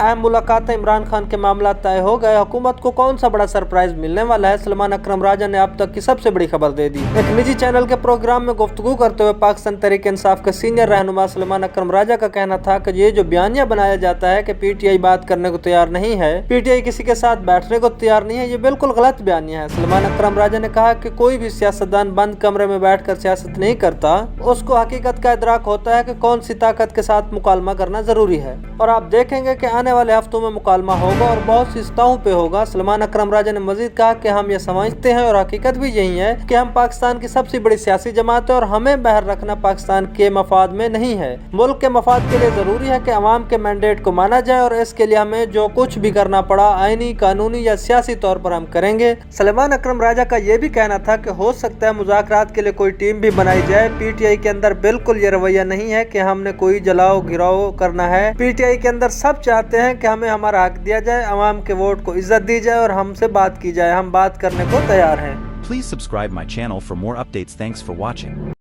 अहम मुलाकातें इमरान खान के मामला तय हो गए, हुकूमत को कौन सा बड़ा सरप्राइज मिलने वाला है, सलमान अकरम राजा ने अब तक की सबसे बड़ी खबर दे दी। एक निजी चैनल के प्रोग्राम में गुफ्तगू करते हुए पाकिस्तान तहरीक इंसाफ के सीनियर रहनुमा सलमान अकरम राजा का कहना था कि ये जो बयानिया बनाया जाता है कि पीटीआई बात करने को तैयार नहीं है, पीटीआई किसी के साथ बैठने को तैयार नहीं है, ये बिल्कुल गलत बयानिया है। सलमान अकरम राजा ने कहा कि कोई भी सियासतदान बंद कमरे में बैठकर सियासत नहीं करता, उसको हकीकत का इदराक होता है कि कौन सी ताकत के साथ मुकालमा करना जरूरी है, और आप देखेंगे कि आने वाले हफ्तों में मुकालमा होगा और बहुत सी सतहों पे होगा। सलमान अकरम राजा ने मजीद कहा कि हम ये समझते हैं और हकीकत भी यही है कि हम पाकिस्तान की सबसे बड़ी सियासी जमात है और हमें बहर रखना पाकिस्तान के मफाद में नहीं है। मुल्क के मफाद के लिए जरूरी है कि अवाम के मैंडेट को माना जाए और इसके लिए हमें जो कुछ भी करना पड़ा आईनी, कानूनी या सियासी तौर पर हम करेंगे। सलमान अकरम राजा का ये भी कहना था कि हो सकता है मुज़ाकरात के लिए कोई टीम भी बनाई जाए। पीटीआई के अंदर बिल्कुल ये रवैया नहीं है कि हमने कोई जलाओ गिराओ करना है। पीटीआई के अंदर सब चाहते हैं कि हमें हमारा हक दिया जाए, अवाम के वोट को इज्जत दी जाए और हमसे बात की जाए। हम बात करने को तैयार हैं। Please subscribe my channel for more updates. Thanks for watching.